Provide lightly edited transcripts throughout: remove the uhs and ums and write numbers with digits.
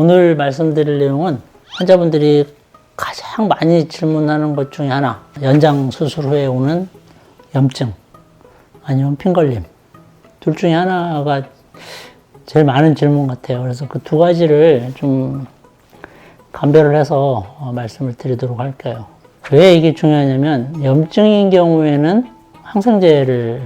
오늘 말씀드릴 내용은 환자분들이 가장 많이 질문하는 것 중에 하나, 연장 수술 후에 오는 염증 아니면 핀걸림, 둘 중에 하나가 제일 많은 질문 같아요. 그래서 그 두 가지를 좀 감별을 해서 말씀을 드리도록 할게요. 왜 이게 중요하냐면, 염증인 경우에는 항생제를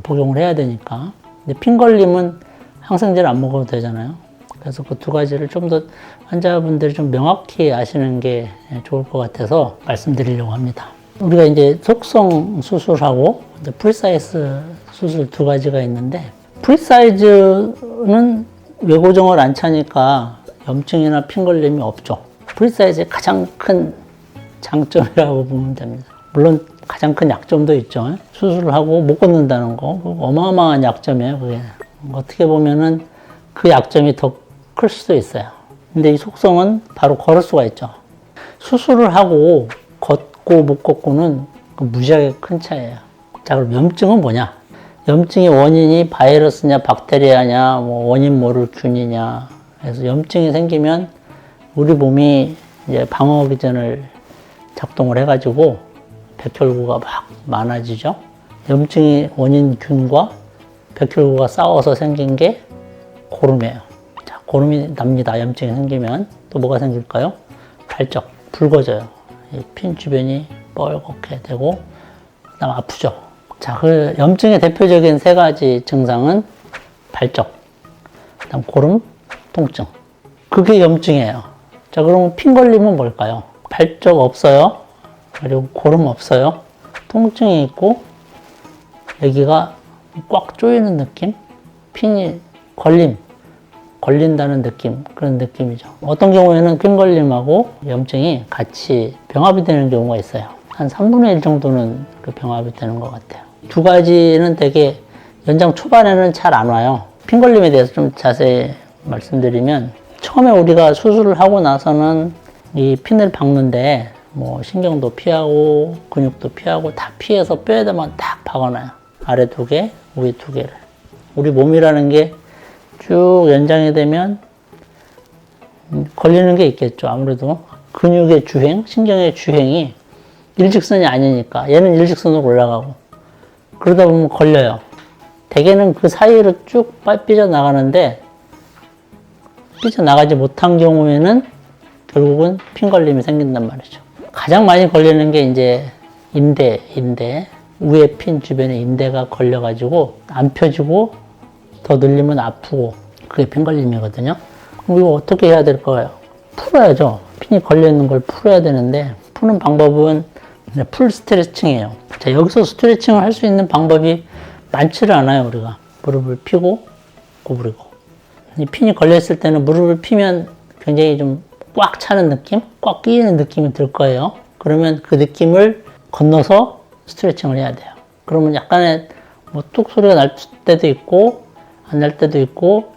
복용을 해야 되니까. 근데 핀걸림은 항생제를 안 먹어도 되잖아요. 그래서 그 두 가지를 좀 더 환자분들이 좀 명확히 아시는 게 좋을 것 같아서 말씀드리려고 합니다. 우리가 이제 속성 수술하고 이제 프리사이즈 수술 두 가지가 있는데, 프리사이즈는 외고정을 안 차니까 염증이나 핀걸림이 없죠. 프리사이즈의 가장 큰 장점이라고 보면 됩니다. 물론 가장 큰 약점도 있죠. 수술을 하고 못 걷는다는 거, 어마어마한 약점이에요. 그게 어떻게 보면은 그 약점이 더 클 수도 있어요. 근데 이 속성은 바로 걸을 수가 있죠. 수술을 하고 걷고 못 걷고는 무지하게 큰 차이예요. 자, 그럼 염증은 뭐냐? 염증의 원인이 바이러스냐 박테리아냐, 뭐 원인 모를 균이냐. 그래서 염증이 생기면 우리 몸이 이제 방어 기전을 작동을 해가지고 백혈구가 막 많아지죠. 염증의 원인 균과 백혈구가 싸워서 생긴 게 고름이에요. 자, 고름이 납니다. 염증이 생기면 또 뭐가 생길까요? 발적, 붉어져요. 핀 주변이 뻘겋게 되고, 그다음 아프죠. 자, 그 염증의 대표적인 세 가지 증상은 발적, 그다음 고름, 통증. 그게 염증이에요. 자, 그러면 핀걸림은 뭘까요? 발적 없어요. 그리고 고름 없어요. 통증이 있고, 여기가 꽉 조이는 느낌? 핀이 걸린다는 느낌, 그런 느낌이죠. 어떤 경우에는 핀걸림하고 염증이 같이 병합이 되는 경우가 있어요. 한 3분의 1 정도는 그 병합이 되는 것 같아요. 두 가지는 되게 연장 초반에는 잘 안 와요. 핀걸림에 대해서 좀 자세히 말씀드리면, 처음에 우리가 수술을 하고 나서는 이 핀을 박는데 뭐 신경도 피하고 근육도 피하고 다 피해서 뼈에다만 딱 박아놔요. 아래 두 개, 위에 두 개를. 우리 몸이라는 게 쭉 연장이 되면 걸리는 게 있겠죠. 아무래도 근육의 주행, 신경의 주행이 일직선이 아니니까 얘는 일직선으로 올라가고, 그러다 보면 걸려요. 대개는 그 사이로 쭉 삐져나가는데, 삐져나가지 못한 경우에는 결국은 핀걸림이 생긴단 말이죠. 가장 많이 걸리는 게 이제 인대, 위에 핀 주변에 인대가 걸려가지고 안 펴지고 더 늘리면 아프고, 그게 핀걸림이거든요. 그럼 이거 어떻게 해야 될까요? 풀어야죠. 핀이 걸려있는 걸 풀어야 되는데, 푸는 방법은 풀 스트레칭이에요. 자, 여기서 스트레칭을 할 수 있는 방법이 많지를 않아요. 우리가 무릎을 펴고 구부리고, 이 핀이 걸려있을 때는 무릎을 피면 굉장히 좀 꽉 차는 느낌? 꽉 끼이는 느낌이 들 거예요. 그러면 그 느낌을 건너서 스트레칭을 해야 돼요. 그러면 약간의 뭐 뚝 소리가 날 때도 있고 안 날 때도 있고,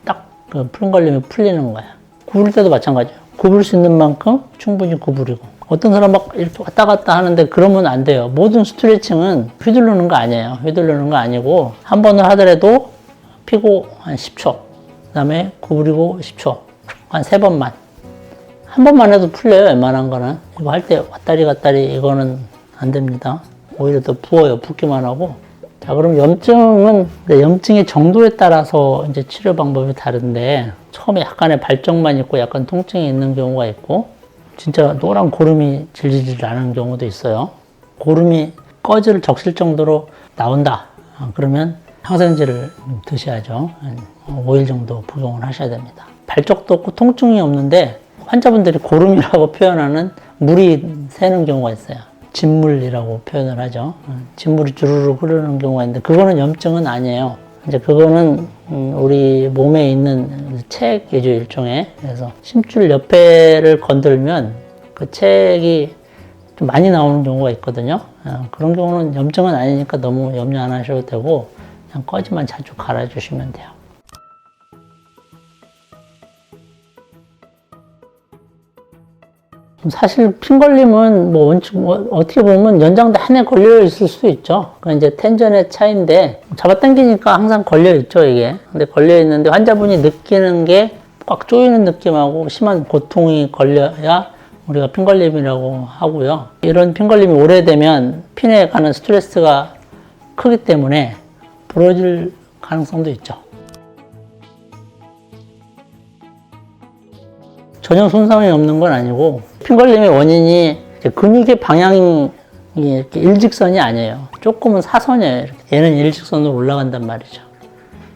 딱 그 핀걸림이 풀리는 거야. 구부릴 때도 마찬가지예요. 구부릴 수 있는 만큼 충분히 구부리고. 어떤 사람 막 이렇게 왔다 갔다 하는데 그러면 안 돼요. 모든 스트레칭은 휘두르는 거 아니에요. 휘두르는 거 아니고, 한 번을 하더라도 피고 한 10초, 그 다음에 구부리고 10초, 한 3번만. 한 번만 해도 풀려요. 웬만한 거는. 이거 할 때 왔다리 갔다리 이거는 안 됩니다. 오히려 더 부어요. 붓기만 하고. 자, 그럼 염증은 염증의 정도에 따라서 이제 치료 방법이 다른데, 처음에 약간의 발적만 있고 약간 통증이 있는 경우가 있고, 진짜 노란 고름이 질질 나는 경우도 있어요. 고름이 꺼지를 적실 정도로 나온다. 그러면 항생제를 드셔야죠. 한 5일 정도 복용을 하셔야 됩니다. 발적도 없고 통증이 없는데 환자분들이 고름이라고 표현하는 물이 새는 경우가 있어요. 진물이라고 표현을 하죠. 진물이 주르르 흐르는 경우가 있는데, 그거는 염증은 아니에요. 이제 그거는 우리 몸에 있는 체액이죠, 일종의. 그래서 심줄 옆에를 건들면 그 체액이 좀 많이 나오는 경우가 있거든요. 그런 경우는 염증은 아니니까 너무 염려 안 하셔도 되고, 그냥 꺼지만 자주 갈아주시면 돼요. 사실 핀걸림은 뭐 원칙 어떻게 보면 연장 내내 걸려 있을 수도 있죠. 그건 이제 텐전의 차이인데, 잡아당기니까 항상 걸려 있죠, 이게. 근데 걸려 있는데 환자분이 느끼는 게 꽉 조이는 느낌하고 심한 고통이 걸려야 우리가 핀걸림이라고 하고요. 이런 핀걸림이 오래되면 핀에 가는 스트레스가 크기 때문에 부러질 가능성도 있죠. 전혀 손상이 없는 건 아니고, 핀걸림의 원인이 근육의 방향이 이렇게 일직선이 아니에요. 조금은 사선이에요. 얘는 일직선으로 올라간단 말이죠.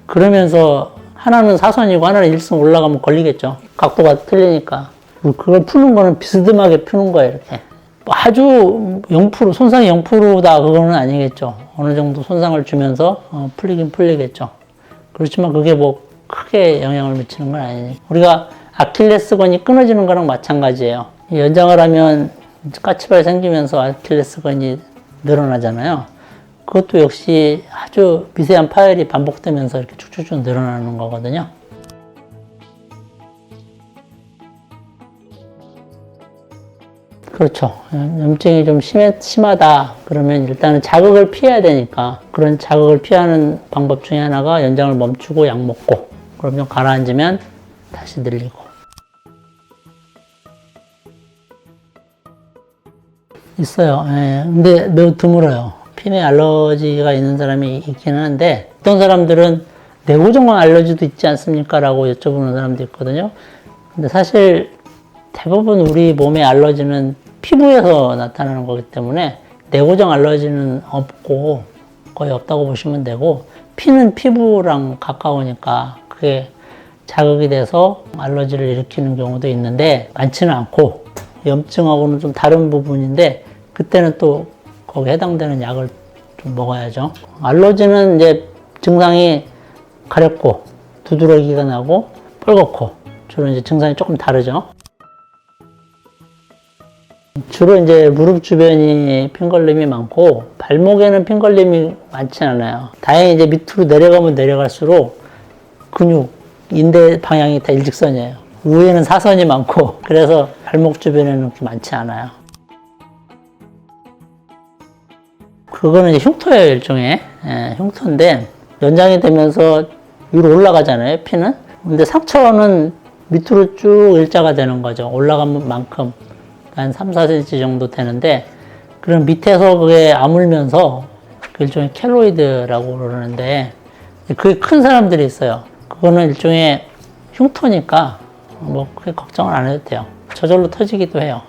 그러면서 하나는 사선이고 하나는 일직선 올라가면 걸리겠죠. 각도가 틀리니까. 그걸 푸는 거는 비스듬하게 푸는 거예요, 이렇게. 아주 0%, 손상이 0%다, 그거는 아니겠죠. 어느 정도 손상을 주면서 풀리긴 풀리겠죠. 그렇지만 그게 뭐 크게 영향을 미치는 건 아니니. 우리가 아킬레스건이 끊어지는 거랑 마찬가지예요. 연장을 하면 까치발 생기면서 아킬레스건이 늘어나잖아요. 그것도 역시 아주 미세한 파열이 반복되면서 이렇게 쭉쭉쭉 늘어나는 거거든요. 그렇죠. 염증이 좀 심하다 그러면 일단은 자극을 피해야 되니까, 그런 자극을 피하는 방법 중에 하나가 연장을 멈추고 약 먹고, 그럼 좀 가라앉으면 다시 늘리고. 있어요. 예, 근데 매우 드물어요. 핀에 알러지가 있는 사람이 있기는 한데, 어떤 사람들은 내고정관 알러지도 있지 않습니까? 라고 여쭤보는 사람도 있거든요. 근데 사실 대부분 우리 몸의 알러지는 피부에서 나타나는 거기 때문에 내고정 알러지는 없고, 거의 없다고 보시면 되고, 피는 피부랑 가까우니까 그게 자극이 돼서 알러지를 일으키는 경우도 있는데 많지는 않고, 염증하고는 좀 다른 부분인데 그때는 또 거기에 해당되는 약을 좀 먹어야죠. 알러지는 이제 증상이 가렵고 두드러기가 나고 뻘겋고, 주로 이제 증상이 조금 다르죠. 주로 이제 무릎 주변이 핀걸림이 많고 발목에는 핀걸림이 많지 않아요. 다행히 이제 밑으로 내려가면 내려갈수록 근육, 인대 방향이 다 일직선이에요. 위에는 사선이 많고, 그래서 발목 주변에는 그렇게 많지 않아요. 그거는 이제 흉터예요, 일종의. 예, 흉터인데 연장이 되면서 위로 올라가잖아요, 피는. 근데 상처는 밑으로 쭉 일자가 되는 거죠. 올라간 만큼 한 3, 4cm 정도 되는데, 그럼 밑에서 그게 아물면서 그 일종의 켈로이드라고 그러는데, 그게 큰 사람들이 있어요. 그거는 일종의 흉터니까 뭐 크게 걱정을 안 해도 돼요. 저절로 터지기도 해요.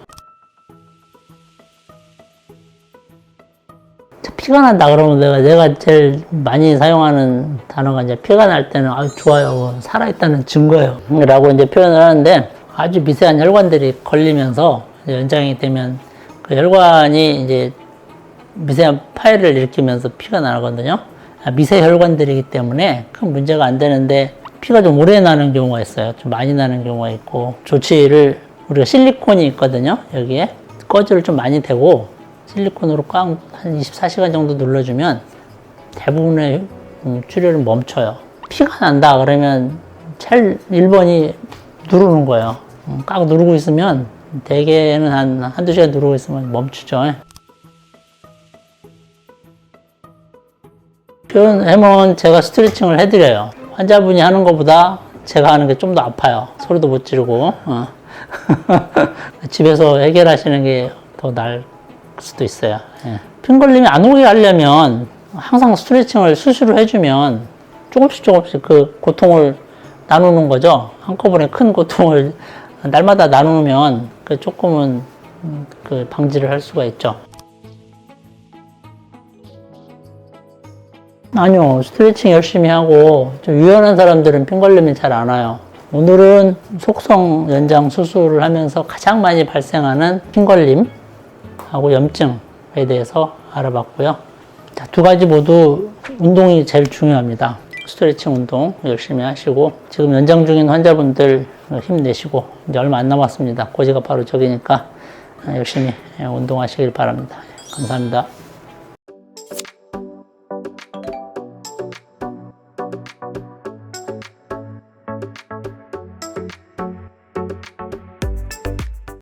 피가 난다 그러면 내가 제일 많이 사용하는 단어가 이제 피가 날 때는 아주 좋아요, 살아있다는 증거예요 라고 이제 표현을 하는데, 아주 미세한 혈관들이 걸리면서 연장이 되면 그 혈관이 이제 미세한 파열을 일으키면서 피가 나거든요. 미세 혈관들이기 때문에 큰 문제가 안 되는데, 피가 좀 오래 나는 경우가 있어요. 좀 많이 나는 경우가 있고, 조치를 우리가 실리콘이 있거든요. 여기에 꺼즈를 좀 많이 대고 실리콘으로 꽉 한 24시간 정도 눌러주면 대부분의 출혈은 멈춰요. 피가 난다 그러면 제일 1번이 누르는 거예요. 꽉 누르고 있으면 대개는 한두 시간 누르고 있으면 멈추죠. 표현하면 제가 스트레칭을 해드려요. 환자분이 하는 것보다 제가 하는 게 좀 더 아파요. 소리도 못 지르고. 집에서 해결하시는 게 더 나을 수도 있어요. 예. 핀걸림이 안 오게 하려면 항상 스트레칭을 수시로 해주면 조금씩 그 고통을 나누는 거죠. 한꺼번에 큰 고통을 날마다 나누면 그 조금은 그 방지를 할 수가 있죠. 아니요, 스트레칭 열심히 하고 좀 유연한 사람들은 핀걸림이 잘 안 와요. 오늘은 속성 연장 수술을 하면서 가장 많이 발생하는 핀걸림하고 염증에 대해서 알아봤고요. 자, 두 가지 모두 운동이 제일 중요합니다. 스트레칭 운동 열심히 하시고, 지금 연장 중인 환자분들 힘내시고, 이제 얼마 안 남았습니다. 고지가 바로 저기니까 열심히 운동하시길 바랍니다. 감사합니다.